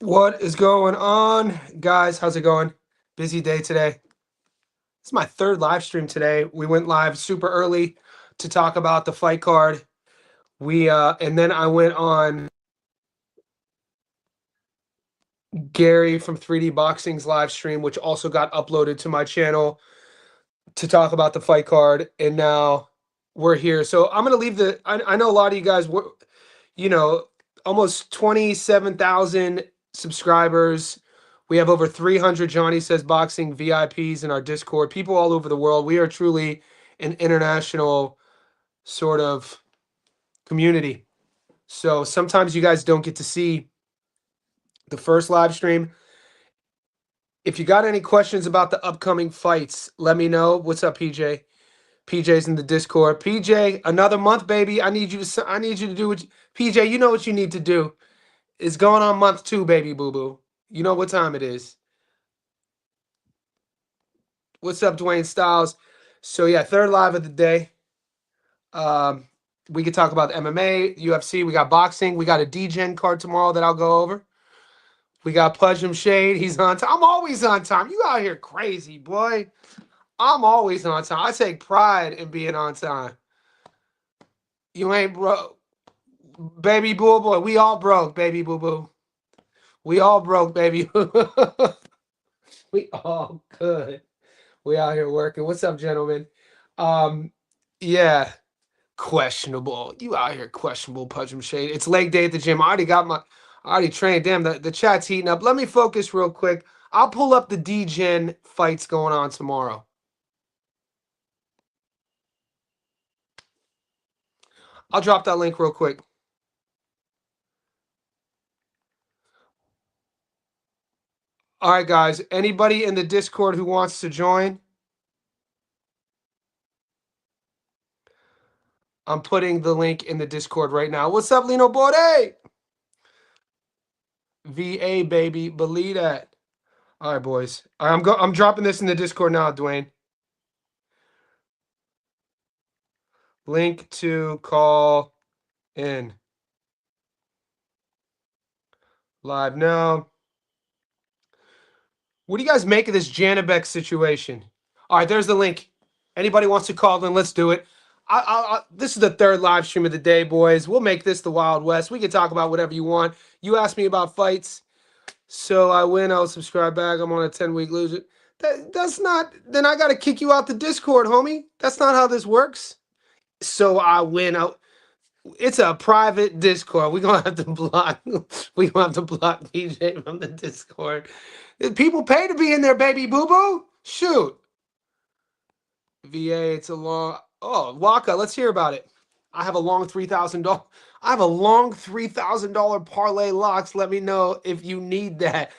What is going on, guys? How's it going? Busy day today. It's my third live stream today. We went live super early to talk about the fight card. And then I went on Gary from 3D Boxing's live stream, which also got uploaded to my channel to talk about the fight card. And now we're here. So I'm gonna leave I know a lot of you guys were, you know, almost 27,000 subscribers. We have over 300 Johnny Says Boxing VIPs in our Discord. People all over the world. We are truly an international sort of community. So sometimes you guys don't get to see the first live stream. If you got any questions about the upcoming fights, let me know. What's up, PJ? PJ's in the Discord. PJ, another month, baby. I need you to do PJ, you know what you need to do. It's going on month 2, baby boo boo. You know what time it is. What's up, Dwayne Styles? So yeah, third live of the day. We could talk about MMA, UFC. We got boxing. We got a DGen card tomorrow that I'll go over. We got Pudge him Shade. He's on time. I'm always on time. You out here crazy, boy. I'm always on time. I take pride in being on time. You ain't broke, baby boo boy. We all broke, baby boo boo. We all broke, baby. We all good. We out here working. What's up, gentlemen? Yeah, questionable. You out here questionable, Pudge him Shade. It's leg day at the gym. I already trained. Damn, the chat's heating up. Let me focus real quick. I'll pull up the DGen fights going on tomorrow. I'll drop that link real quick. All right, guys. Anybody in the Discord who wants to join? I'm putting the link in the Discord right now. What's up, Lino Bode? VA, baby. Believe that. All right, boys. I'm dropping this in the Discord now, Dwayne. Link to call in. Live now. What do you guys make of this Janibek situation? All right, there's the link. Anybody wants to call in, let's do it. This is the third live stream of the day, boys. We'll make this the Wild West. We can talk about whatever you want. You asked me about fights, so I win. I'll subscribe back. I'm on a 10-week loser. That's not. Then I got to kick you out the Discord, homie. That's not how this works. So I win. It's a private Discord. We're gonna have to block. We're gonna have to block PJ from the Discord. People pay to be in there, baby boo boo. Shoot. VA, it's a long. Oh, Waka, let's hear about it. I have a long $3,000. I have a long $3,000 parlay locks. Let me know if you need that.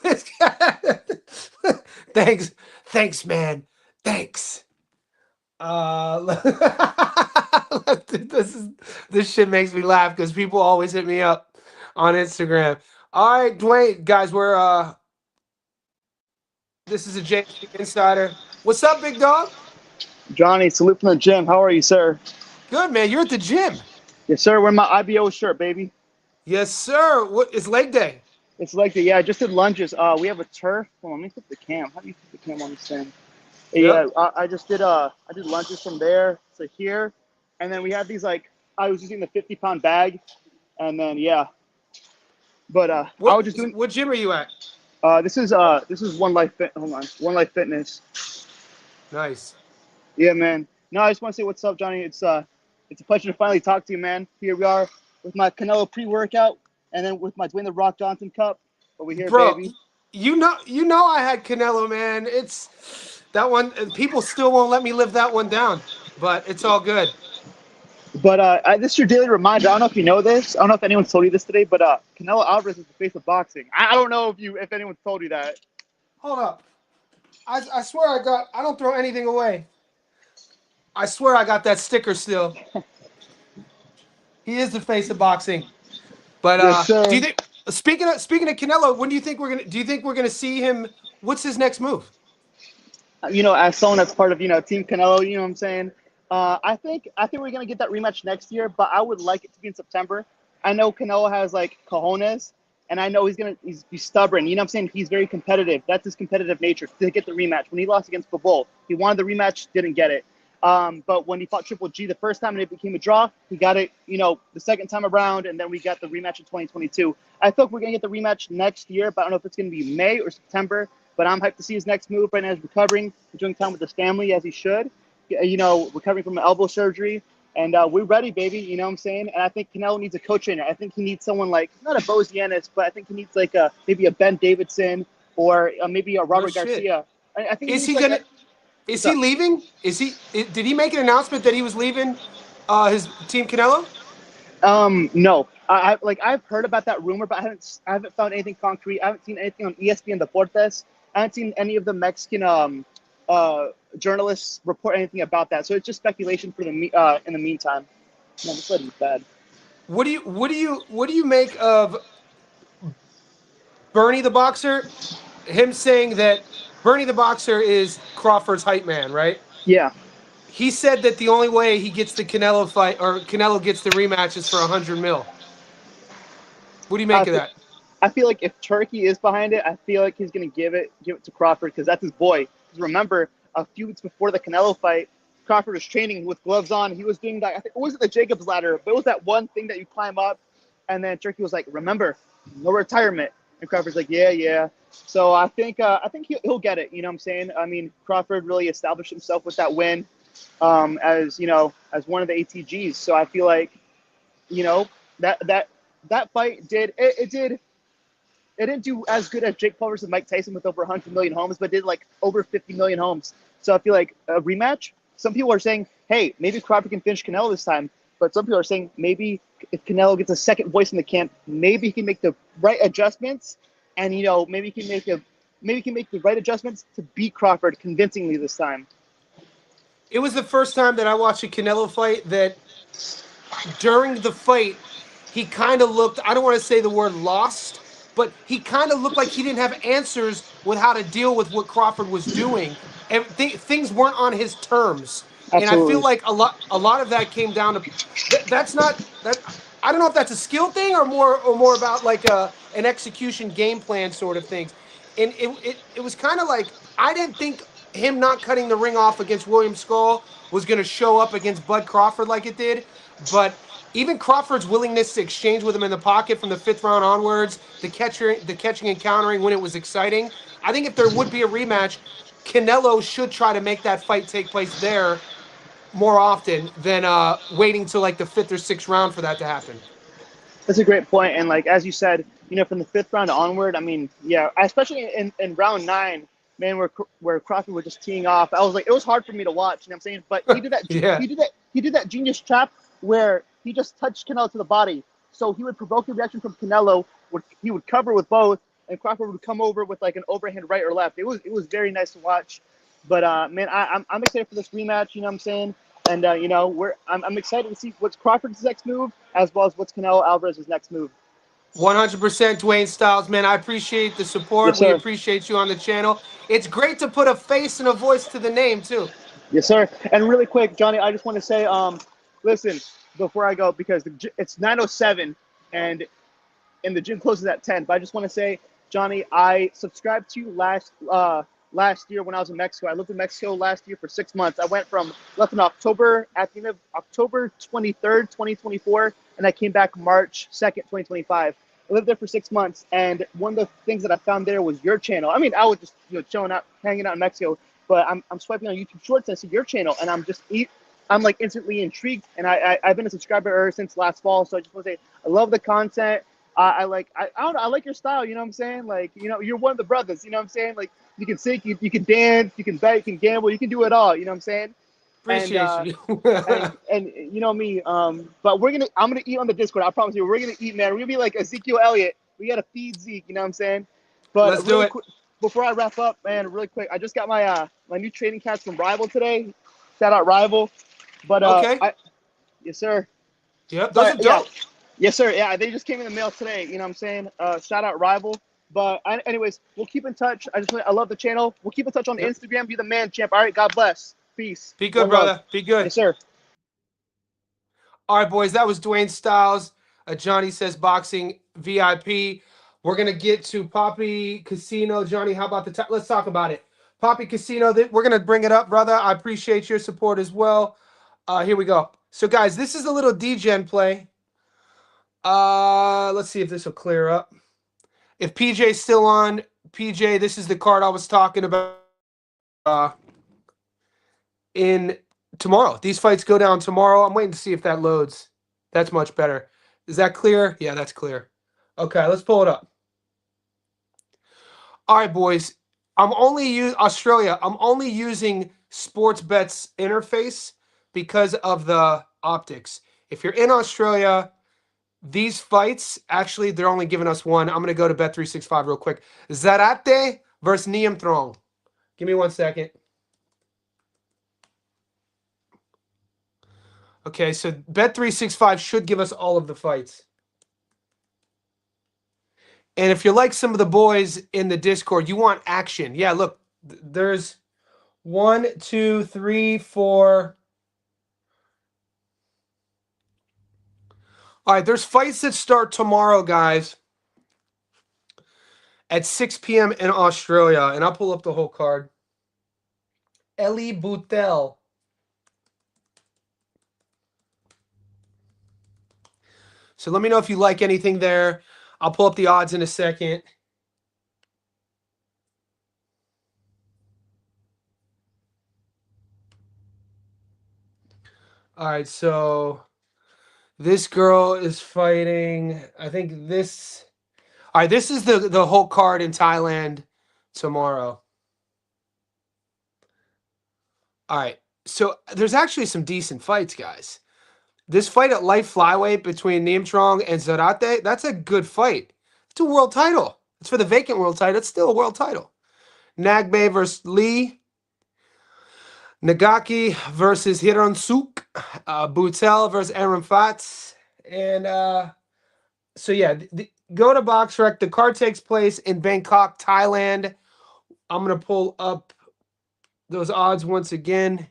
This guy. Thanks, man. Thanks. This shit makes me laugh because people always hit me up on Instagram. All right, Dwayne, guys, this is a JP Insider. What's up, big dog? Johnny, salute from the gym. How are you, sir? Good, man. You're at the gym. Yes, sir. Wearing my IBO shirt, baby. Yes, sir. It's leg day? It's like the, yeah, I just did lunges. We have a turf. Hold on, let me flip the cam. How do you flip the cam on this thing? Yep. Yeah, I did lunges from there to here, and then we had these I was using the 50-pound bag, and then yeah. But I was just doing. What gym are you at? This is One Life Fit. Hold on, One Life Fitness. Nice. Yeah, man. No, I just want to say what's up, Johnny. It's a pleasure to finally talk to you, man. Here we are with my Canelo pre-workout, and then with my Dwayne the Rock Johnson cup. But we here, bro, baby. You know I had Canelo, man. It's that one. People still won't let me live that one down, but it's all good. But this is your daily reminder. I don't know if you know this. I don't know if anyone's told you this today, but Canelo Alvarez is the face of boxing. I don't know if anyone's told you that. Hold up. I swear I don't throw anything away. I swear I got that sticker still. He is the face of boxing. But Yes, sir. do you think speaking of Canelo, when do you think we're gonna see him? What's his next move? As someone that's part of Team Canelo, you know what I'm saying? I think we're gonna get that rematch next year, but I would like it to be in September. I know Canelo has like cojones, and I know he's stubborn. You know what I'm saying? He's very competitive. That's his competitive nature to get the rematch. When he lost against Babol, he wanted the rematch, didn't get it. But when he fought Triple G the first time and it became a draw, he got it. You know, the second time around, and then we got the rematch in 2022. I think we're gonna get the rematch next year, but I don't know if it's gonna be May or September. But I'm hyped to see his next move. Right now, he's recovering, enjoying time with his family as he should. You know, recovering from an elbow surgery. And we're ready, baby. You know what I'm saying? And I think Canelo needs a coach in it. I think he needs someone like, not a Bozianis, but I think he needs like maybe a Ben Davidson or maybe a No Robert shit. Garcia. I think he Is needs he like gonna? Is what's he up? leaving? Did he make an announcement that he was leaving his team Canelo? No. I've heard about that rumor, but I haven't found anything concrete. I haven't seen anything on ESPN Deportes. I haven't seen any of the Mexican uh, journalists report anything about that. So it's just speculation for the in the meantime. Man, this lady's bad. What do you make of Bernie the Boxer? Him saying that Bernie the Boxer is Crawford's hype man, right? Yeah. He said that the only way he gets the Canelo fight or Canelo gets the rematch is for 100 mil. What do you I make of feel, that? I feel like if Turkey is behind it, I feel like he's gonna give it to Crawford because that's his boy. 'Cause remember, a few weeks before the Canelo fight, Crawford was training with gloves on. He was doing that. I think it wasn't the Jacobs ladder, but it was that one thing that you climb up. And then Turkey was like, "Remember, no retirement." And Crawford's like, "Yeah, yeah." So I think he'll get it. You know what I'm saying? I mean, Crawford really established himself with that win, as you know, as one of the ATGs. So I feel like, you know, that fight it didn't do as good as Jake Paul versus Mike Tyson with over 100 million homes, but did like over 50 million homes. So I feel like a rematch. Some people are saying, hey, maybe Crawford can finish Canelo this time. But some people are saying maybe if Canelo gets a second voice in the camp, maybe he can make the right adjustments, and you know maybe he can make the right adjustments to beat Crawford convincingly this time. It was the first time that I watched a Canelo fight that during the fight, he kind of looked, I don't want to say the word lost, but he kind of looked like he didn't have answers with how to deal with what Crawford was doing. And things weren't on his terms. And I feel Absolutely. like a lot of that came down to that's not that I don't know if that's a skill thing or more about like an execution game plan sort of things. And it was kind of like I didn't think him not cutting the ring off against William Skull was going to show up against Bud Crawford like it did. But even Crawford's willingness to exchange with him in the pocket from the fifth round onwards, the catching and countering when it was exciting. I think if there would be a rematch, Canelo should try to make that fight take place there more often than waiting till like the fifth or sixth round for that to happen. That's a great point. And like as you said, you know, from the fifth round onward, I mean, yeah, especially in round nine, man, where Crawford was just teeing off, I was like, it was hard for me to watch. You know what I'm saying? But Yeah. he did that genius trap where he just touched Canelo to the body, so he would provoke a reaction from Canelo. He would cover with both, and Crawford would come over with like an overhand right or left. It was very nice to watch. But man, I'm excited for this rematch. You know what I'm saying? And you know, I'm excited to see what's Crawford's next move, as well as what's Canelo Alvarez's next move. 100% Dwayne Styles, man. I appreciate the support. Yes, We sir. appreciate you on the channel. It's great to put a face and a voice to the name, too. Yes, sir. And really quick, Johnny, I just want to say, listen, before I go, because it's 9:07, and the gym closes at 10. But I just want to say, Johnny, I subscribed to you last year when I was in Mexico. I lived in Mexico last year for 6 months. I went from left in October at the end of October 23rd, 2024, and I came back March 2nd, 2025. I lived there for 6 months, and one of the things that I found there was your channel. I mean, I was just chilling out, hanging out in Mexico, but I'm swiping on YouTube Shorts and I see your channel, and I'm like instantly intrigued, and I've been a subscriber ever since last fall. So I just want to say I love the content. I don't know, I like your style. You know what I'm saying? Like, you know, you're one of the brothers. You know what I'm saying? Like, you can sing, you can dance, you can bet, you can gamble, you can do it all. You know what I'm saying? And Appreciate you. and you know me. But I'm gonna eat on the Discord. I promise you, we're gonna eat, man. We're gonna be like Ezekiel Elliott. We gotta feed Zeke. You know what I'm saying? But Let's do really it. quick, before I wrap up, man, really quick, I just got my new trading cards from Rival today. Shout out Rival. But Okay. I yes sir. Yep. Those are But yeah, dope. yes, sir. Yeah, they just came in the mail today. You know what I'm saying? Shout out Rival. But anyways, we'll keep in touch. I love the channel. We'll keep in touch on Yep. Instagram. Be the man, champ. All right. God bless. Peace. Be good, One love. brother. Be good. Yes, sir. All right, boys. That was Dwayne Styles. Johnny Says Boxing VIP. We're gonna get to Poppy Casino. Johnny, how about the let's talk about it. Poppy Casino. We're gonna bring it up, brother. I appreciate your support as well. Here we go. So, guys, this is a little degen play. Let's see if this will clear up. If PJ's still on, PJ, this is the card I was talking about. In tomorrow. These fights go down tomorrow. I'm waiting to see if that loads. That's much better. Is that clear? Yeah, that's clear. Okay, let's pull it up. All right, boys. I'm only using Sports Bet's interface because of the optics. If you're in Australia, these fights, actually, they're only giving us one. I'm going to go to Bet365 real quick. Zarate versus Niam Throng. Give me 1 second. Okay, so Bet365 should give us all of the fights. And if you're like some of the boys in the Discord, you want action. Yeah, look, there's 1, 2, 3, 4. All right, there's fights that start tomorrow, guys, at 6 p.m. in Australia. And I'll pull up the whole card. Ellie Boutel. So let me know if you like anything there. I'll pull up the odds in a second. All right, so this girl is fighting, I think this. All right, this is the whole card in Thailand tomorrow. All right, so there's actually some decent fights, guys. This fight at light flyweight between Niam Trong and Zarate, that's a good fight. It's a world title. It's for the vacant world title. It's still a world title. Nagbe versus Lee. Nagaki versus Hiron Suk. Boutel versus Aaron Fatz. And so, yeah, go to BoxRec. The card takes place in Bangkok, Thailand. I'm going to pull up those odds once again.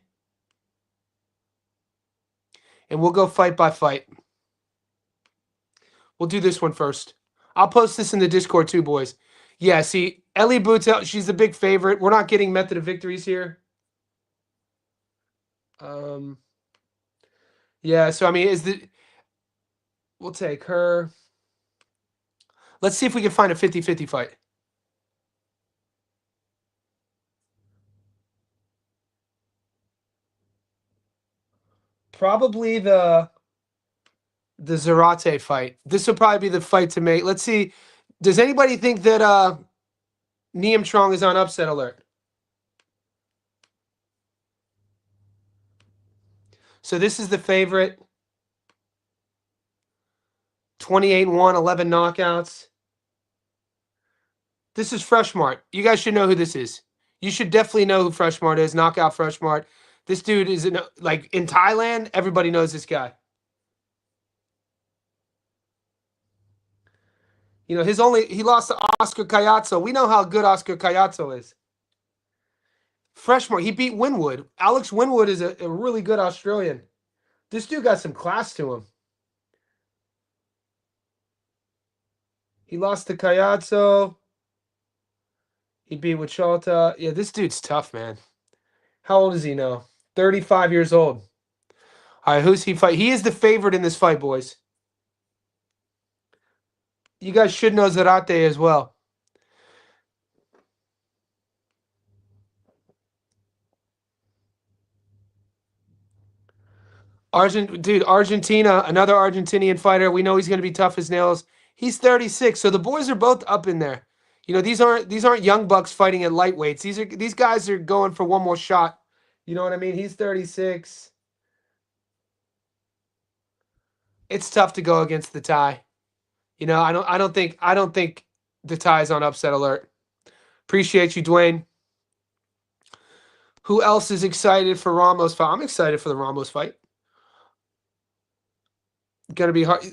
And we'll go fight by fight. We'll do this one first. I'll post this in the Discord too, boys. Yeah, see, Ellie Boutel, she's the big favorite. We're not getting method of victories here. Yeah, so I mean, we'll take her. Let's see if we can find a 50-50 fight. Probably the Zarate fight. This will probably be the fight to make. Let's see. Does anybody think that Niam Trong is on upset alert? So this is the favorite. 28-1, 11 knockouts. This is Freshmart. You guys should know who this is. You should definitely know who Freshmart is. Knockout Freshmart. This dude is in Thailand. Everybody knows this guy. You know, he lost to Oscar Cayazzo. We know how good Oscar Cayazzo is. Freshmart, he beat Winwood. Alex Winwood is a really good Australian. This dude got some class to him. He lost to Cayazzo. He beat Wachalta. Yeah, this dude's tough, man. How old is he now? 35 years old. All right, who's he fight? He is the favorite in this fight, boys. You guys should know Zarate as well. Argentina, another Argentinian fighter. We know he's going to be tough as nails. He's 36, so the boys are both up in there. You know, these aren't young bucks fighting at lightweights. These guys are going for one more shot. You know what I mean? He's 36. It's tough to go against the Thai. You know, I don't think the Thai's on upset alert. Appreciate you, Dwayne. Who else is excited for Ramos fight? I'm excited for the Ramos fight. Gonna be hard.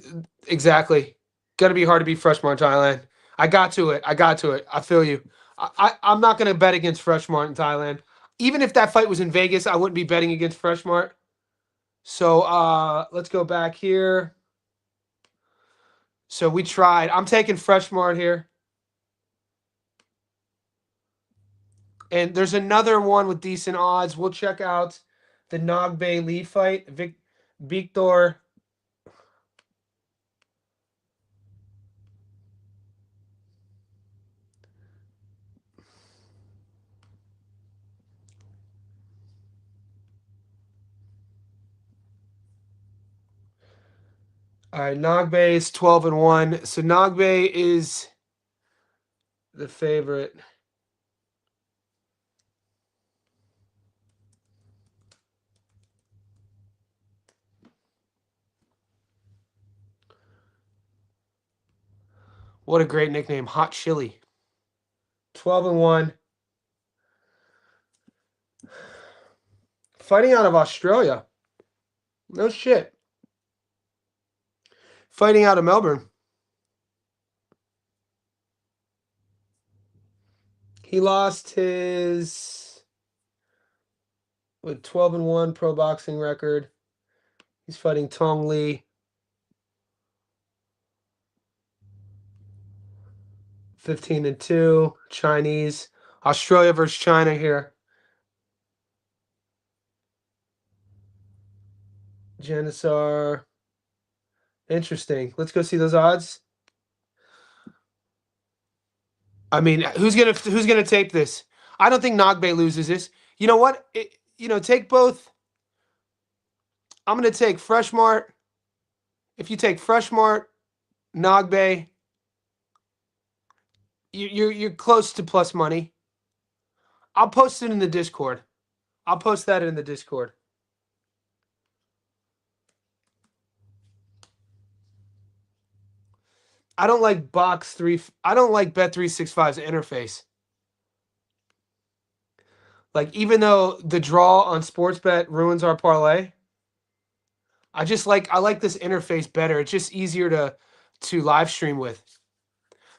Exactly. Gonna be hard to beat Freshmart Thailand. I got to it. I feel you. I'm not gonna bet against Freshmart in Thailand. even if that fight was in Vegas, I wouldn't be betting against Freshmart. So let's go back here. So we tried. I'm taking Freshmart here. And there's another one with decent odds. We'll check out the Nogbe Lee fight. Victor. All right, Nogbe is 12-1. So Nogbe is the favorite. What a great nickname, Hot Chili. 12-1. Fighting out of Australia. No shit. Fighting out of Melbourne. He lost his with 12-1 pro boxing record. He's fighting Tong Lee. 15-2. Chinese. Australia versus China here. Janissar. Interesting. Let's go see those odds. I mean, who's gonna tape this? I don't think Nogbe loses this. You know what? Take both. I'm gonna take Freshmart. If you take Freshmart, Nogbe, you're close to plus money. I'll post it in the Discord. I'll post that in the Discord. I don't like I don't like Bet365's interface. Like, even though the draw on Sportsbet ruins our parlay, I like this interface better. It's just easier to live stream with.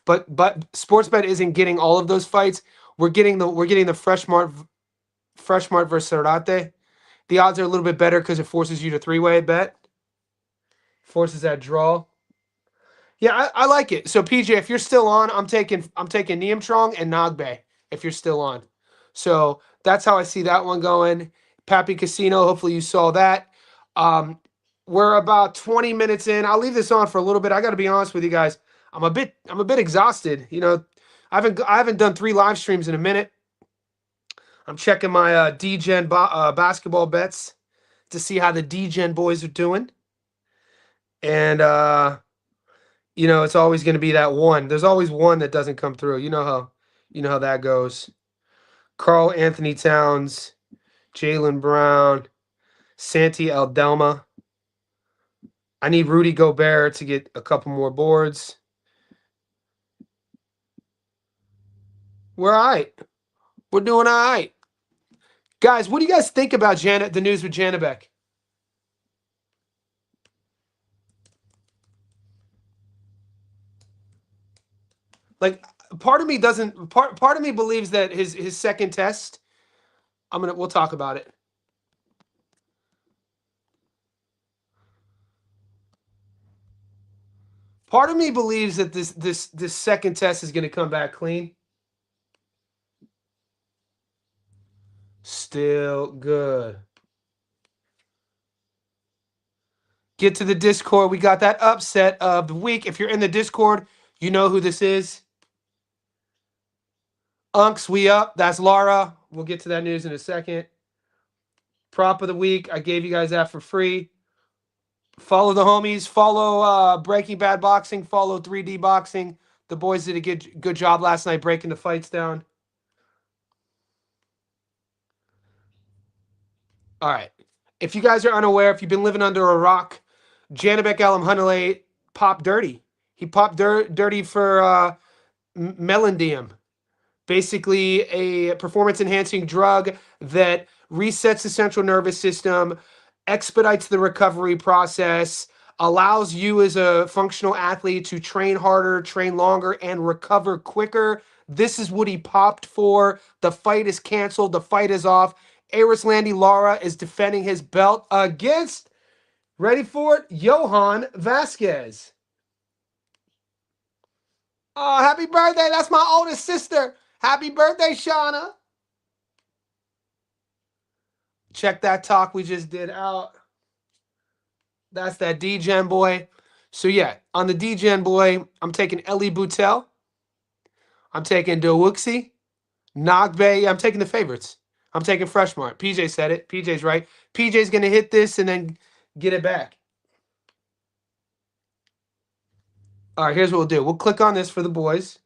But Sportsbet isn't getting all of those fights. We're getting the Freshmart versus Serrate. The odds are a little bit better because it forces you to three-way bet. Forces that draw. Yeah, I like it. So PJ, if you're still on, I'm taking Niamtrong and Nogbe if you're still on. So that's how I see that one going. Pappy Casino, hopefully you saw that. We're about 20 minutes in. I'll leave this on for a little bit. I got to be honest with you guys. I'm a bit exhausted. I haven't done 3 live streams in a minute. I'm checking my D-Gen basketball bets to see how the D-Gen boys are doing. And it's always going to be that one. There's always one that doesn't come through. You know how that goes. Carl Anthony Towns, Jaylen Brown, Santi Aldelma. I need Rudy Gobert to get a couple more boards. We're all right. We're doing all right. Guys, what do you guys think about the news with Janibek? Like, part of me doesn't. Part of me believes that his second test. We'll talk about it. Part of me believes that this second test is going to come back clean. Still good. Get to the Discord. We got that upset of the week. If you're in the Discord, you know who this is. Unks, we up. That's Lara. We'll get to that news in a second. Prop of the week. I gave you guys that for free. Follow the homies. Follow Breaking Bad Boxing. Follow 3D Boxing. The boys did a good job last night breaking the fights down. All right. If you guys are unaware, if you've been living under a rock, Janibek Hanalei popped dirty. He popped dirty for Melandium. Basically a performance-enhancing drug that resets the central nervous system, expedites the recovery process, allows you as a functional athlete to train harder, train longer, and recover quicker This is what he popped for. The fight is canceled. The fight is off. Arislandi Lara is defending his belt against, ready for it, Johan Vasquez. Oh, happy birthday. That's my oldest sister. Happy birthday, Shauna. Check that talk we just did out. That's that D-Gen boy. So, yeah, on the D-Gen boy, I'm taking Ellie Boutel. I'm taking Dowuxi. Nagbe. I'm taking the favorites. I'm taking Freshmart. PJ said it. PJ's right. PJ's going to hit this and then get it back. All right, here's what we'll do. We'll click on this for the boys.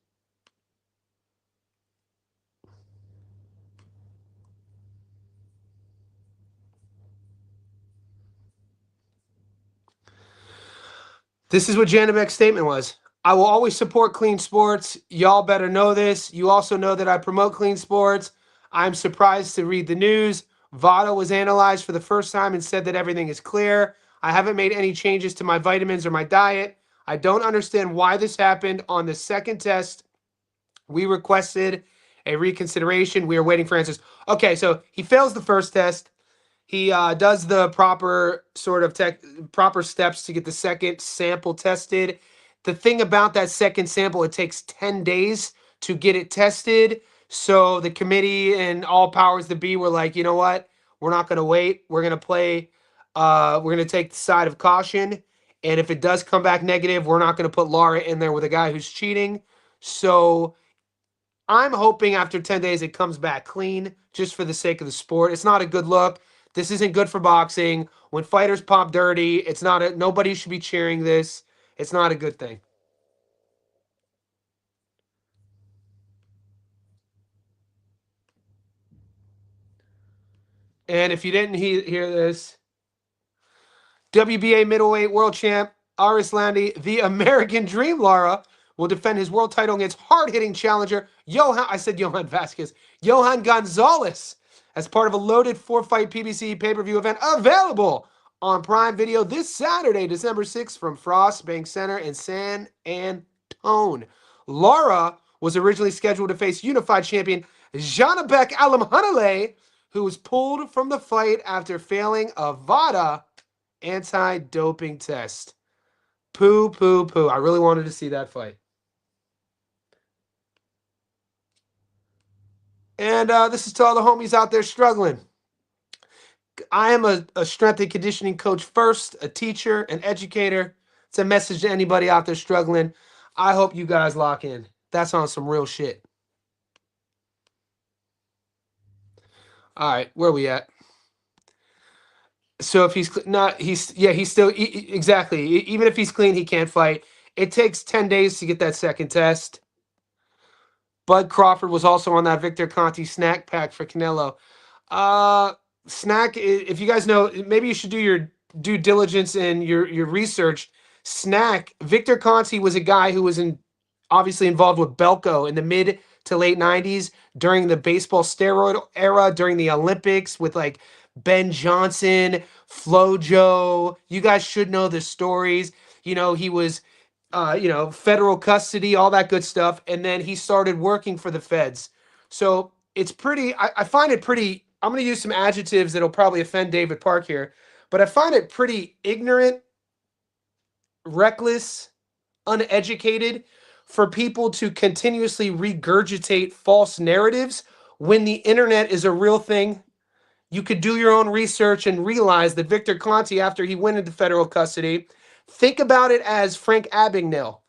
This is what Janibek's statement was. I will always support clean sports. Y'all better know this. You also know that I promote clean sports. I'm surprised to read the news. Vada was analyzed for the first time and said that everything is clear. I haven't made any changes to my vitamins or my diet. I don't understand why this happened on the second test. We requested a reconsideration. We are waiting for answers. Okay, so he fails the first test. He does the proper sort of proper steps to get the second sample tested. The thing about that second sample, it takes 10 days to get it tested. So the committee and all powers that be were like, you know what? We're not going to wait. We're going to play. We're going to take the side of caution. And if it does come back negative, we're not going to put Lara in there with a guy who's cheating. So I'm hoping after 10 days it comes back clean just for the sake of the sport. It's not a good look. This isn't good for boxing. When fighters pop dirty, it's not a, nobody should be cheering this. It's not a good thing. And if you didn't hear this, WBA middleweight world champ Arislandi, the American Dream Lara, will defend his world title against hard-hitting challenger Johan Vasquez, Johan Gonzalez, as part of a loaded 4-fight PBC pay-per-view event available on Prime Video this Saturday, December 6th, from Frost Bank Center in San Antone. Lara was originally scheduled to face unified champion Janibek Alamhanale, who was pulled from the fight after failing a VADA anti-doping test. Poo, poo, poo. I really wanted to see that fight. And this is to all the homies out there struggling. I am a strength and conditioning coach first, a teacher, an educator. It's a message to anybody out there struggling. I hope you guys lock in. That's on some real shit. All right, where are we at? So if he's not, he's still exactly. Even if he's clean, he can't fight. It takes 10 days to get that second test. Bud Crawford was also on that Victor Conti snack pack for Canelo. Snack, if you guys know, maybe you should do your due diligence and your research. Snack, Victor Conti was a guy who was obviously involved with Belko in the mid to late 90s during the baseball steroid era, during the Olympics with like Ben Johnson, Flojo. You guys should know the stories. You know, he was federal custody, all that good stuff. And then he started working for the feds. So it's pretty, I find it pretty, I'm going to use some adjectives that'll probably offend David Park here, but I find it pretty ignorant, reckless, uneducated for people to continuously regurgitate false narratives when the internet is a real thing. You could do your own research and realize that Victor Conti, after he went into federal custody, think about it as Frank Abagnale.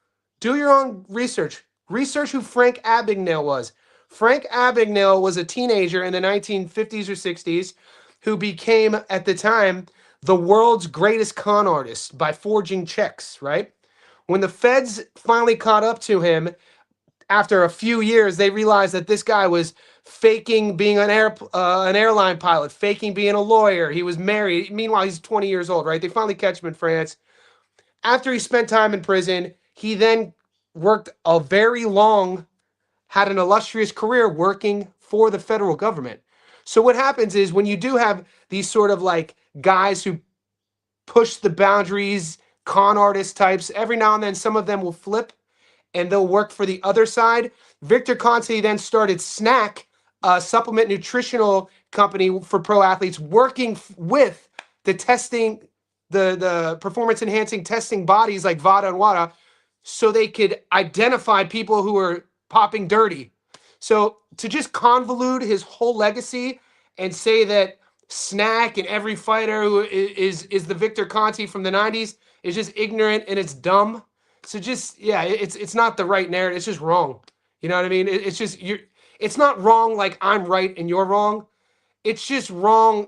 Do your own research. Research who Frank Abagnale was. Frank Abagnale was a teenager in the 1950s or 60s who became, at the time, the world's greatest con artist by forging checks, right? When the feds finally caught up to him, after a few years, they realized that this guy was faking being an airline pilot, faking being a lawyer. He was married. Meanwhile, he's 20 years old, right? They finally catch him in France. After he spent time in prison, he then worked a very long, had an illustrious career working for the federal government. So what happens is when you do have these sort of like guys who push the boundaries, con artist types, every now and then some of them will flip and they'll work for the other side. Victor Conte then started Snack, a supplement nutritional company for pro athletes, working with the testing, the performance enhancing testing bodies like VADA and WADA, so they could identify people who are popping dirty. So to just convolute his whole legacy and say that Snack and every fighter who is the Victor Conte from the 90s is just ignorant and it's dumb. So just, yeah, it's not the right narrative. It's just wrong. You know what I mean? It's just it's not wrong like I'm right and you're wrong. It's just wrong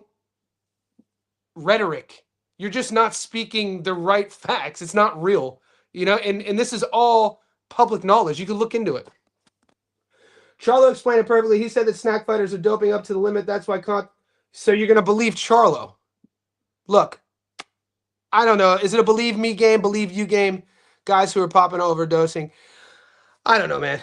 rhetoric. You're just not speaking the right facts. It's not real. You know, and this is all public knowledge. You can look into it. Charlo explained it perfectly. He said that snack fighters are doping up to the limit. That's why so you're going to believe Charlo. Look, I don't know. Is it a believe me game, believe you game? Guys who are popping overdosing. I don't know, man.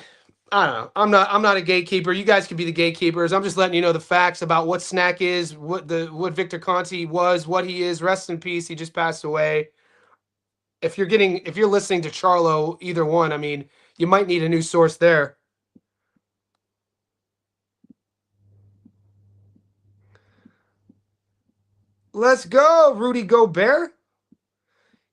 I don't know. I'm not a gatekeeper. You guys can be the gatekeepers. I'm just letting you know the facts about what Snack is, what Victor Conte was, what he is. Rest in peace. He just passed away. If you're listening to Charlo, either one, I mean, you might need a new source there. Let's go, Rudy Gobert.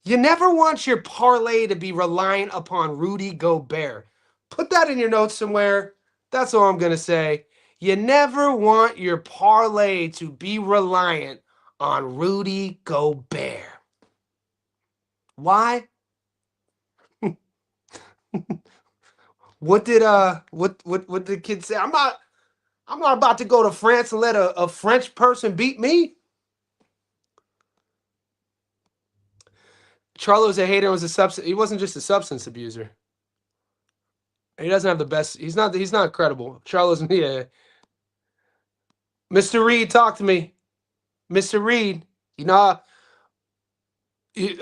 You never want your parlay to be reliant upon Rudy Gobert. Put that in your notes somewhere. That's all I'm going to say. You never want your parlay to be reliant on Rudy Gobert. Why? What did the kid say? I'm not about to go to France and let a French person beat me. Charlo's a hater. He wasn't just a substance abuser. He doesn't have the best. He's not credible. Charlo's, yeah. Mr. Reed, talk to me. Mr. Reed, you know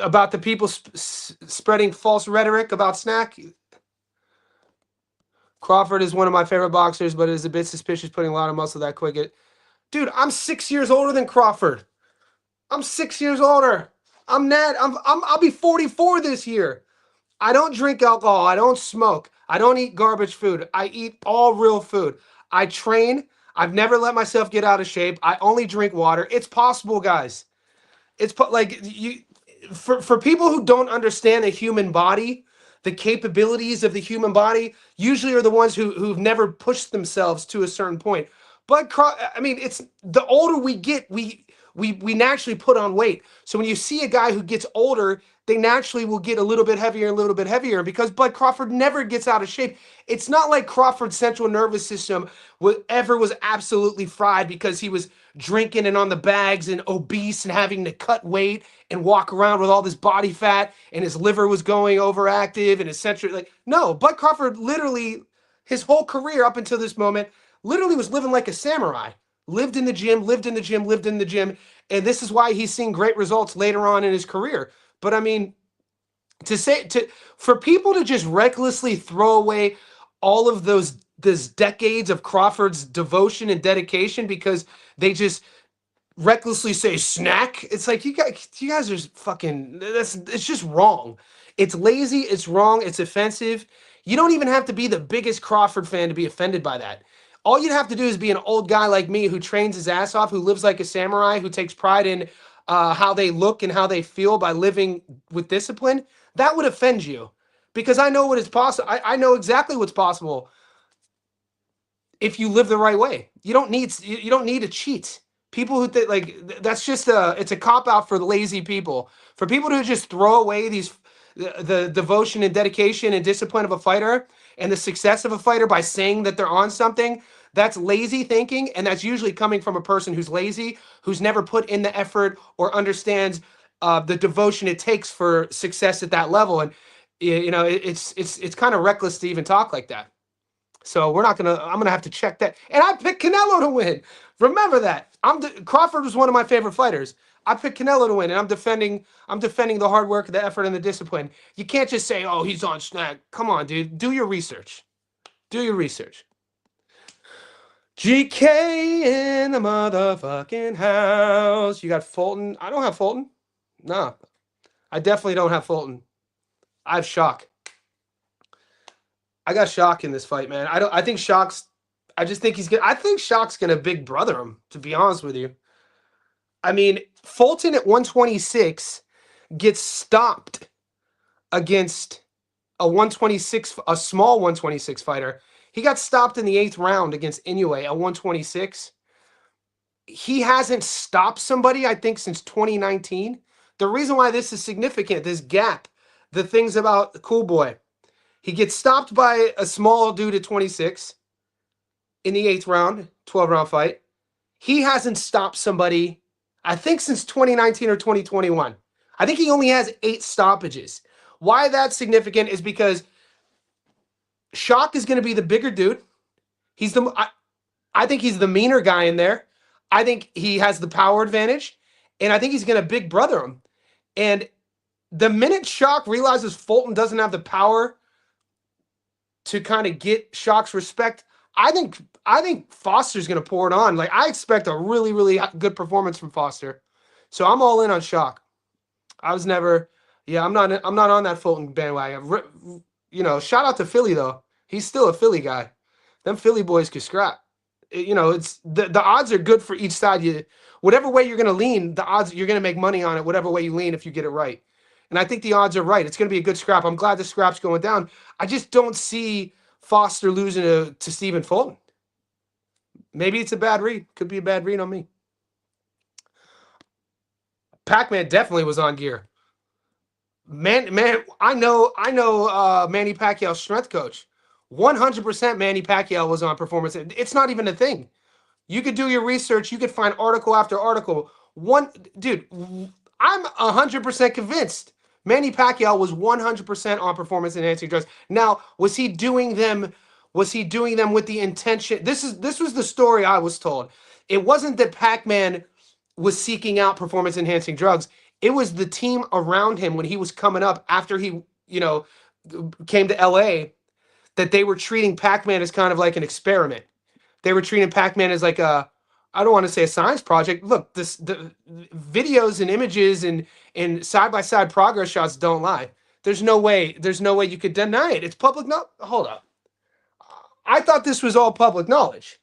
about the people spreading false rhetoric about Snack. Crawford is one of my favorite boxers, but it is a bit suspicious putting a lot of muscle that quick. Dude, I'm 6 years older than Crawford. I'm 6 years older. I'll be 44 this year. I don't drink alcohol. I don't smoke. I don't eat garbage food. I eat all real food. I train. I've never let myself get out of shape. I only drink water. It's possible, guys. It's like you for people who don't understand the human body, the capabilities of the human body usually are the ones who've never pushed themselves to a certain point. But I mean, it's the older we get, we naturally put on weight. So when you see a guy who gets older, they naturally will get a little bit heavier, a little bit heavier, because Bud Crawford never gets out of shape. It's not like Crawford's central nervous system was absolutely fried because he was drinking and on the bags and obese and having to cut weight and walk around with all this body fat and his liver was going overactive and his central, like, no, Bud Crawford literally, his whole career up until this moment, literally was living like a samurai. Lived in the gym, lived in the gym, lived in the gym. And this is why he's seen great results later on in his career. But I mean, for people to just recklessly throw away all of those decades of Crawford's devotion and dedication because they just recklessly say snack, it's like you guys are fucking, it's just wrong. It's lazy, it's wrong, it's offensive. You don't even have to be the biggest Crawford fan to be offended by that. All you'd have to do is be an old guy like me who trains his ass off, who lives like a samurai, who takes pride in how they look and how they feel by living with discipline. That would offend you, because I know what is possible. I know exactly what's possible if you live the right way. You don't need to cheat. People who like that's just it's a cop out for the lazy people. For people to just throw away the devotion and dedication and discipline of a fighter and the success of a fighter by saying that they're on something, that's lazy thinking, and that's usually coming from a person who's lazy, who's never put in the effort or understands the devotion it takes for success at that level. And you know, it's kind of reckless to even talk like that. So I'm gonna have to check that. And I picked Canelo to win. Remember that. Crawford was one of my favorite fighters. I picked Canelo to win, and I'm defending the hard work, the effort, and the discipline. You can't just say, "Oh, he's on snack." Come on, dude. Do your research. Do your research. GK in the motherfucking house. You got Fulton. I don't have Fulton. No, I definitely don't have Fulton. I have Shock. I got Shock in this fight, man. I don't. I think Shock's. I just think he's gonna. I think Shock's gonna big brother him. To be honest with you, I mean Fulton at 126 gets stopped against a 126, a small 126 fighter. He got stopped in the 8th round against Inoue at 126. He hasn't stopped somebody, I think, since 2019. The reason why this is significant, this gap, the things about Cool Boy. He gets stopped by a small dude at 26 in the 8th round, 12-round fight. He hasn't stopped somebody, I think, since 2019 or 2021. I think he only has 8 stoppages. Why that's significant is because Shock is going to be the bigger dude. I think he's the meaner guy in there. I think he has the power advantage, and I think he's going to big brother him. And the minute Shock realizes Fulton doesn't have the power to kind of get Shock's respect, I think Foster's going to pour it on. Like, I expect a really, really good performance from Foster. So I'm all in on Shock. I was never, yeah, I'm not on that Fulton bandwagon. You know, shout out to Philly though. He's still a Philly guy. Them Philly boys can scrap. You know, it's the odds are good for each side. Whatever way you're going to lean, the odds you're going to make money on it. Whatever way you lean, if you get it right. And I think the odds are right. It's going to be a good scrap. I'm glad the scrap's going down. I just don't see Foster losing to Stephen Fulton. Maybe it's a bad read. Could be a bad read on me. Pac-Man definitely was on gear. Man, I know Manny Pacquiao's strength coach. 100% Manny Pacquiao was on performance. It's not even a thing. You could do your research. You could find article after article. Dude, I'm 100% convinced Manny Pacquiao was 100% on performance enhancing drugs. Now, was he doing them with the intention? This was the story I was told. It wasn't that Pac-Man was seeking out performance enhancing drugs. It was the team around him when he was coming up after he, came to LA, that they were treating Pac-Man as kind of like an experiment. They were treating Pac-Man as like I don't want to say a science project. Look, the videos and images and side-by-side progress shots don't lie. There's no way you could deny it. It's public. No, hold up. I thought this was all public knowledge.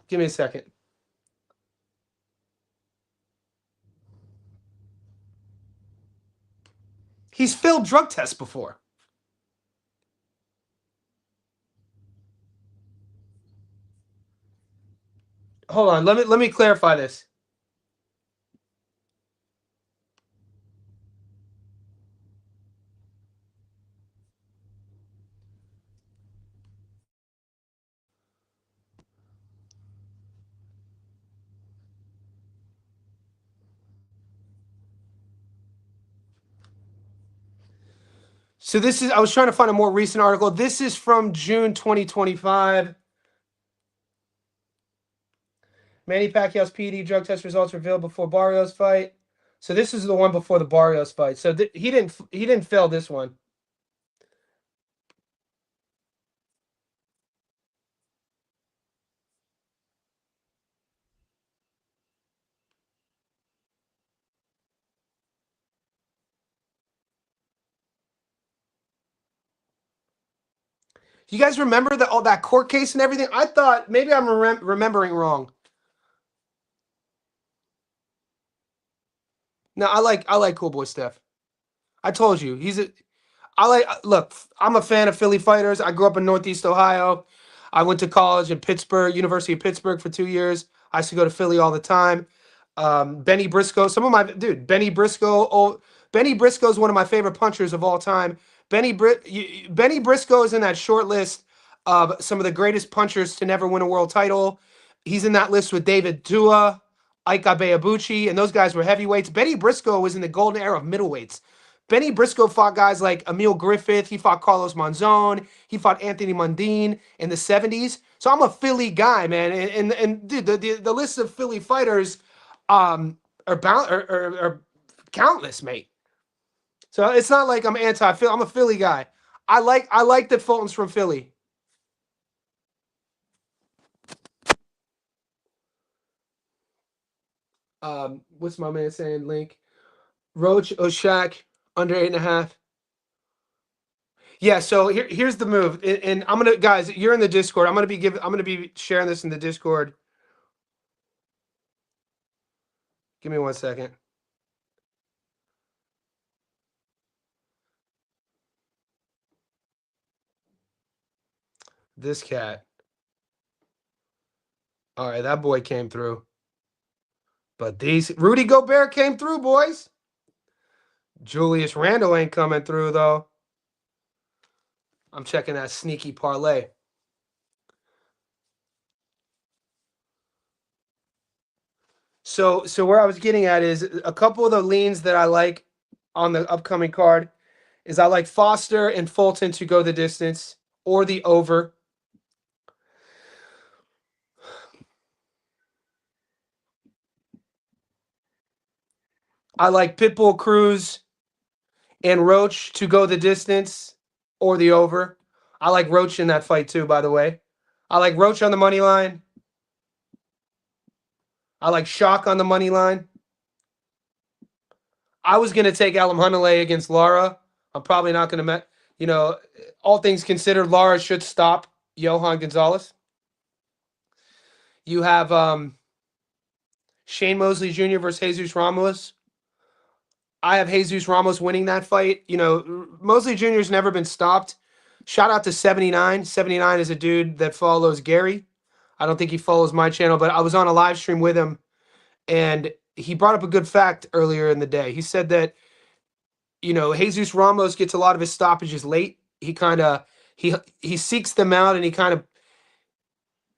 Give me a second. He's failed drug tests before. Hold on, let me clarify this. So I was trying to find a more recent article. This is from June 2025. Manny Pacquiao's PED drug test results revealed before Barrios fight. So this is the one before the Barrios fight. So he didn't fail this one. You guys remember all that court case and everything? I thought maybe I'm remembering wrong. No, I like Cool Boy Steph. I told you look, I'm a fan of Philly fighters. I grew up in Northeast Ohio. I went to college in Pittsburgh, University of Pittsburgh for 2 years. I used to go to Philly all the time. Benny Briscoe, Benny Briscoe is one of my favorite punchers of all time. Benny Briscoe is in that short list of some of the greatest punchers to never win a world title. He's in that list with David Dua, Ike Abeabuchi, and those guys were heavyweights. Benny Briscoe was in the golden era of middleweights. Benny Briscoe fought guys like Emil Griffith. He fought Carlos Monzon. He fought Anthony Mundine in the 70s. So I'm a Philly guy, man. And dude, the list of Philly fighters are countless, mate. So it's not like I'm anti-Philly. I'm a Philly guy. I like that Fulton's from Philly. What's my man saying? Link. Roach Oshak under 8.5. Yeah, so here's the move, and I'm gonna guys, you're in the Discord. I'm gonna be sharing this in the Discord. Give me 1 second. This cat. All right, that boy came through. But these Rudy Gobert came through, boys. Julius Randle ain't coming through though. I'm checking that sneaky parlay. So where I was getting at is a couple of the leans that I like on the upcoming card is I like Foster and Fulton to go the distance or the over. I like Pitbull Cruz and Roach to go the distance or the over. I like Roach in that fight too, by the way. I like Roach on the money line. I like Shock on the money line. I was going to take Alam Hunalay against Lara. I'm probably not going to, all things considered, Lara should stop Johan Gonzalez. You have Shane Mosley Jr. versus Jesus Ramos. I have Jesus Ramos winning that fight. Mosley Jr.'s never been stopped. Shout out to 79. 79 is a dude that follows Gary. I don't think he follows my channel, but I was on a live stream with him, and he brought up a good fact earlier in the day. He said that, Jesus Ramos gets a lot of his stoppages late. He kind of he seeks them out, and he kind of,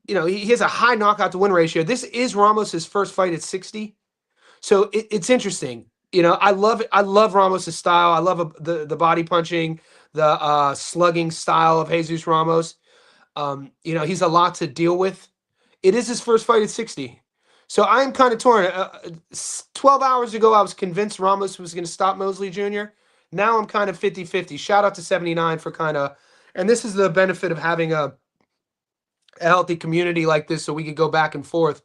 he has a high knockout to win ratio. This is Ramos's first fight at 60, so it's interesting. I love it. I love Ramos's style. I love the body punching, the slugging style of Jesus Ramos. He's a lot to deal with. It is his first fight at 60. So I'm kind of torn. 12 hours ago, I was convinced Ramos was going to stop Mosley Jr. Now I'm kind of 50-50. Shout out to 79 for and this is the benefit of having a healthy community like this so we could go back and forth.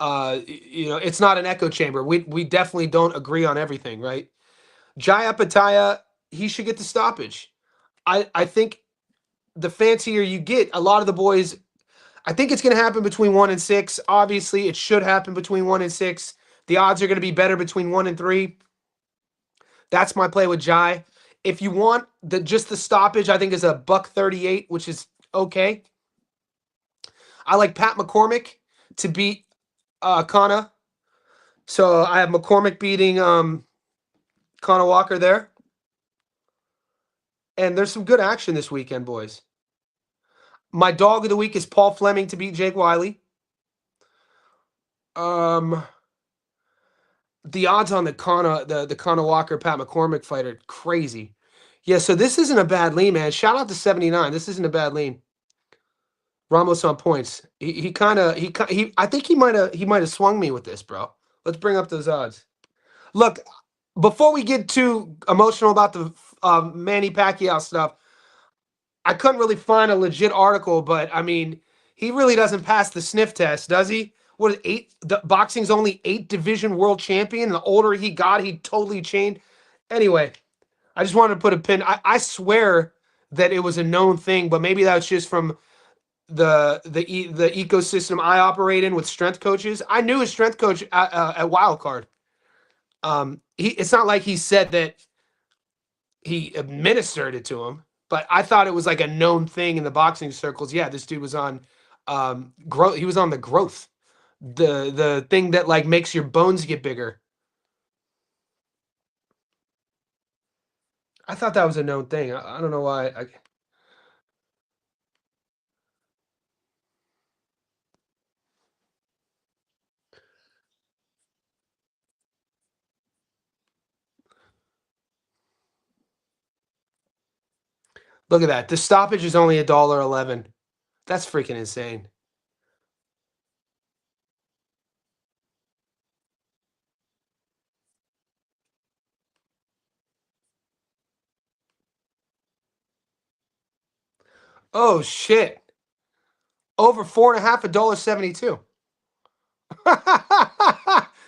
It's not an echo chamber. We definitely don't agree on everything, right? Jaya Pataya, he should get the stoppage. I think the fancier you get, a lot of the boys, I think it's going to happen between 1 and 6. Obviously, it should happen between 1 and 6. The odds are going to be better between 1 and 3. That's my play with Jai. If you want just the stoppage, I think is a $138, which is okay. I like Pat McCormick to beat Kana. So I have McCormick beating Conor Walker there. And there's some good action this weekend, boys. My dog of the week is Paul Fleming to beat Jake Wiley. The odds on the Conor Walker Pat McCormick fight are crazy. Yeah, so this isn't a bad lean, man. Shout out to 79. This isn't a bad lean. Ramos on points. I think he might have swung me with this, bro. Let's bring up those odds. Look, before we get too emotional about the Manny Pacquiao stuff, I couldn't really find a legit article, but I mean, he really doesn't pass the sniff test, does he? What is 8? The boxing's only 8 division world champion. And the older he got, he totally changed. Anyway, I just wanted to put a pin. I swear that it was a known thing, but maybe that's just from the ecosystem I operate in with strength coaches. I knew his strength coach at Wildcard. It's not like he said that he administered it to him, but I thought it was like a known thing in the boxing circles. Yeah, this dude was on growth. He was on the growth, the thing that like makes your bones get bigger. I thought that was a known thing. I don't know why. Look at that. The stoppage is only $1.11. That's freaking insane. Oh shit. Over 4.5, $1.72.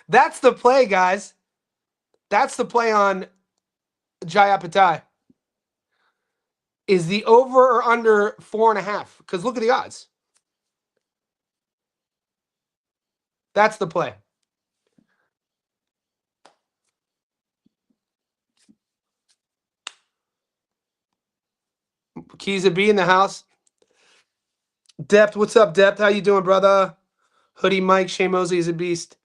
That's the play, guys. That's the play on Jayapatai. Is the over or under 4.5? Because look at the odds. That's the play. Keys of B in the house. Depth, what's up, Depth? How you doing, brother? Hoodie Mike, Shane Mosley is a beast.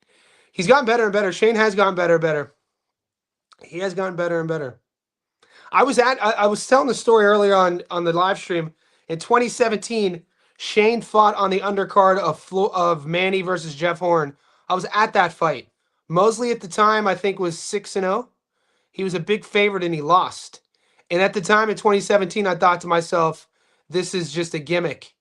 He's gotten better and better. Shane has gotten better and better. He has gotten better and better. I was telling the story earlier on the live stream. In 2017, Shane fought on the undercard of Manny versus Jeff Horn. I was at that fight. Mosley at the time, I think, was 6-0. He was a big favorite and he lost. And at the time in 2017, I thought to myself, this is just a gimmick.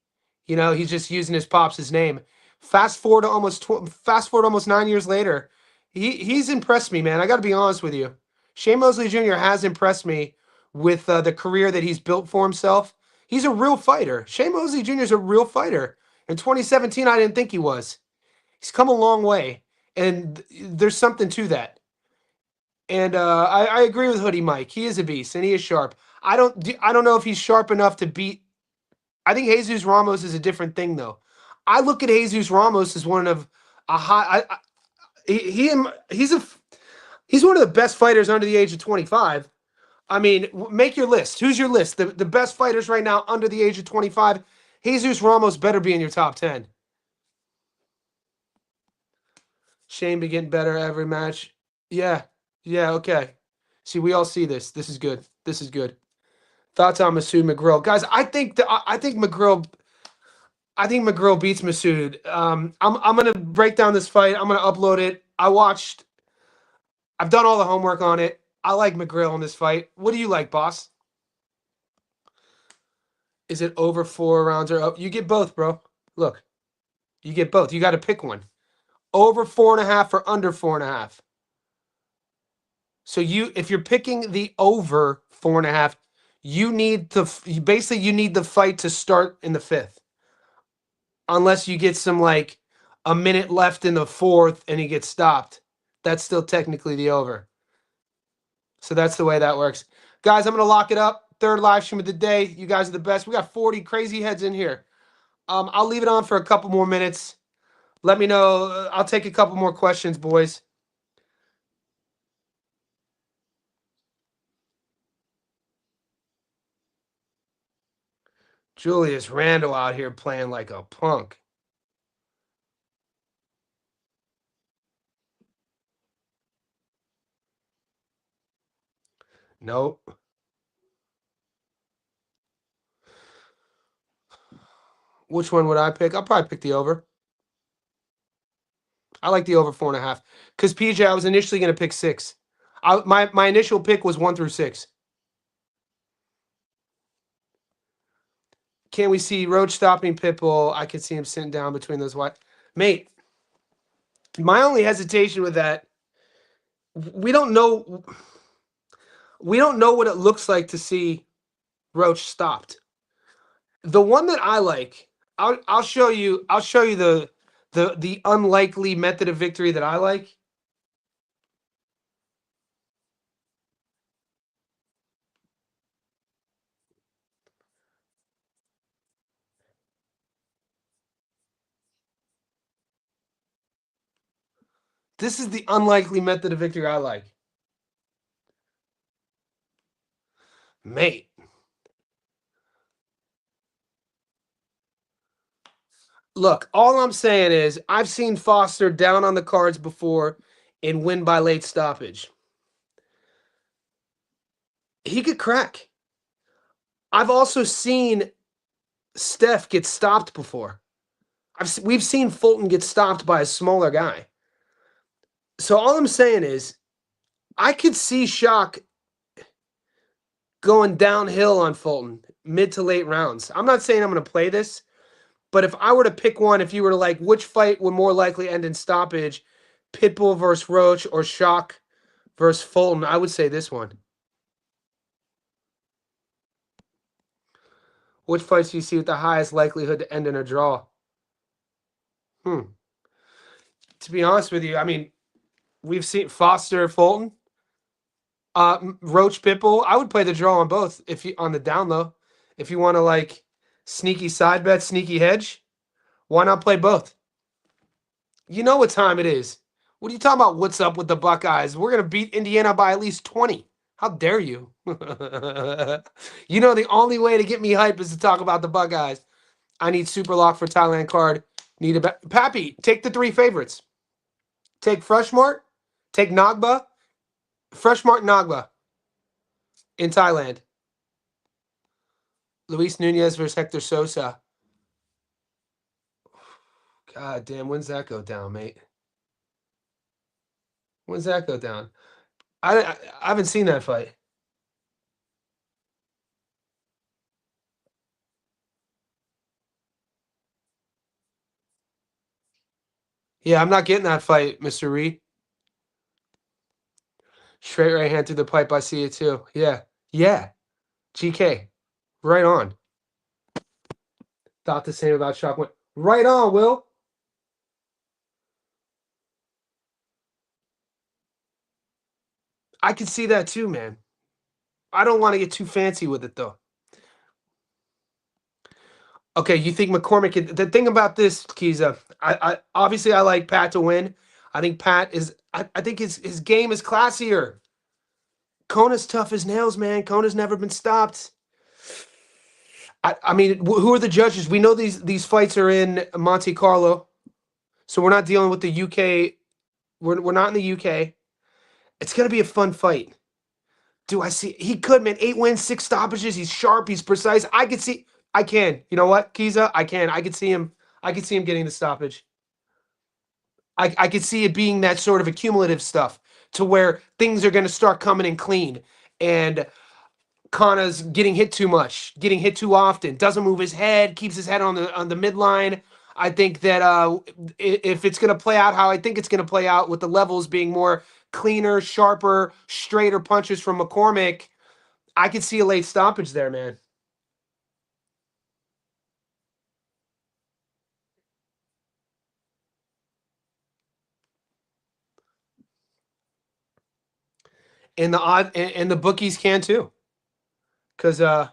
You know, he's just using his pops' name. Fast forward almost 9 years later, he's impressed me, man. I got to be honest with you. Shane Mosley Jr. has impressed me with the career that he's built for himself. He's a real fighter. Shane Mosley Jr. is a real fighter. In 2017, I didn't think he was. He's come a long way, and there's something to that. And I agree with Hoodie Mike. He is a beast, and he is sharp. I don't know if he's sharp enough to beat. I think Jesus Ramos is a different thing, though. I look at Jesus Ramos as one of a high. He's one of the best fighters under the age of 25. I mean, make your list. Who's your list? The best fighters right now under the age of 25. Jesus Ramos better be in your top 10. Shane be getting better every match. Yeah. Yeah, okay. See, we all see this. This is good. This is good. Thoughts on Masood McGrill. Guys, I think McGrill beats Masood. I'm gonna break down this fight. I'm gonna upload it. I've done all the homework on it. I like McGrill in this fight. What do you like, boss? Is it over 4 rounds or up? You get both, bro. Look. You get both. You got to pick one. Over 4.5 or under 4.5. So if you're picking the over 4.5, you need the fight to start in the 5th. Unless you get some like a minute left in the 4th and he gets stopped. That's still technically the over. So that's the way that works. Guys, I'm going to lock it up. 3rd live stream of the day. You guys are the best. We got 40 crazy heads in here. I'll leave it on for a couple more minutes. Let me know. I'll take a couple more questions, boys. Julius Randle out here playing like a punk. Nope. Which one would I pick? I'll probably pick the over. I like the over 4.5. Because PJ, I was initially going to pick 6. My initial pick was 1 through 6. Can we see Roach stopping Pitbull? I could see him sitting down between those white. Mate, my only hesitation with that, we don't know what it looks like to see Roach stopped. The one that I like, I'll show you the unlikely method of victory that I like. This is the unlikely method of victory I like. Mate. Look, all I'm saying is I've seen Foster down on the cards before and win by late stoppage. He could crack. I've also seen Steph get stopped before. We've seen Fulton get stopped by a smaller guy. So all I'm saying is I could see Shock going downhill on Fulton mid to late rounds. I'm not saying I'm going to play this, but if I were to pick one, if you were to like which fight would more likely end in stoppage, Pitbull versus Roach or Shock versus Fulton, I would say this one. Which fights do you see with the highest likelihood to end in a draw? To be honest with you, I mean, We've seen Foster, Fulton, Roach, Pitbull. I would play the draw on both if you on the down low. If you want to like sneaky side bet, sneaky hedge, why not play both? You know what time it is. What are you talking about? What's up with the Buckeyes? We're gonna beat Indiana by at least 20. How dare you? You know the only way to get me hype is to talk about the Buckeyes. I need super lock for Thailand card. Need a Pappy. Take the 3 favorites. Take Freshmart. Take Nagba. Freshmart Nagba in Thailand. Luis Nunez versus Hector Sosa. God damn, when's that go down, mate? When's that go down? I haven't seen that fight. Yeah, I'm not getting that fight, Mr. Reed. Straight right hand through the pipe. I see it too. Yeah. Yeah. GK. Right on. Thought the same about Shockwave. Right on, Will. I can see that too, man. I don't want to get too fancy with it though. Okay, you think McCormick? The thing about this, Kiza, I obviously I like Pat to win. I think Pat is. I think his game is classier. Kona's tough as nails, man. Kona's never been stopped. I mean, who are the judges? We know these fights are in Monte Carlo, so we're not dealing with the UK. We're not in the UK. It's gonna be a fun fight. Do I see? He could, man. 8 wins, 6 stoppages. He's sharp. He's precise. I could see. I can. You know what, Kiza? I can. I could see him. I could see him getting the stoppage. I could see it being that sort of accumulative stuff to where things are going to start coming in clean, and Kana's getting hit too much, getting hit too often, doesn't move his head, keeps his head on the midline. I think that if it's going to play out how I think it's going to play out with the levels being more cleaner, sharper, straighter punches from McCormick, I could see a late stoppage there, man. And the odd and the bookies can too, because and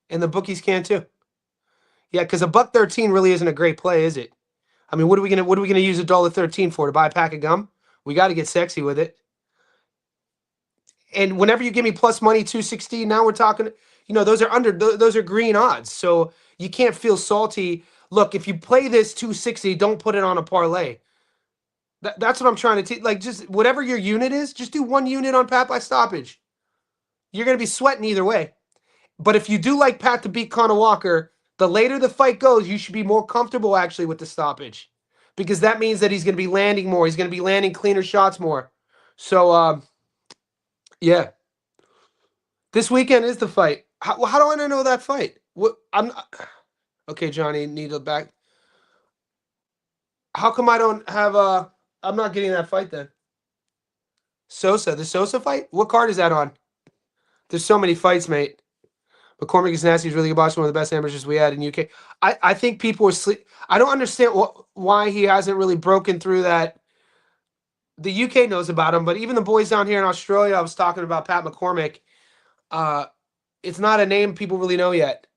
the bookies can too. Yeah, because a $1.13 really isn't a great play, is it? I mean, what are we gonna use $1.13 for? To buy a pack of gum? We got to get sexy with it. And whenever you give me plus money 216, now we're talking. Those are those are green odds, so you can't feel salty. Look, if you play this 260, don't put it on a parlay. That's what I'm trying to teach. Like, just whatever your unit is, just do 1 unit on Pat by stoppage. You're gonna be sweating either way. But if you do like Pat to beat Conor Walker, the later the fight goes, you should be more comfortable actually with the stoppage, because that means that he's going to be landing more. He's going to be landing cleaner shots more. So, yeah, this weekend is the fight. How do I know that fight? What I'm okay, Johnny. Need a back. How come I don't have a? I'm not getting that fight then. The Sosa fight. What card is that on? There's so many fights, mate. McCormick is nasty. He's really good boxer. One of the best amateurs we had in UK. I think people are sleep. I don't understand why he hasn't really broken through that. The UK knows about him, but even the boys down here in Australia, I was talking about Pat McCormick. It's not a name people really know yet.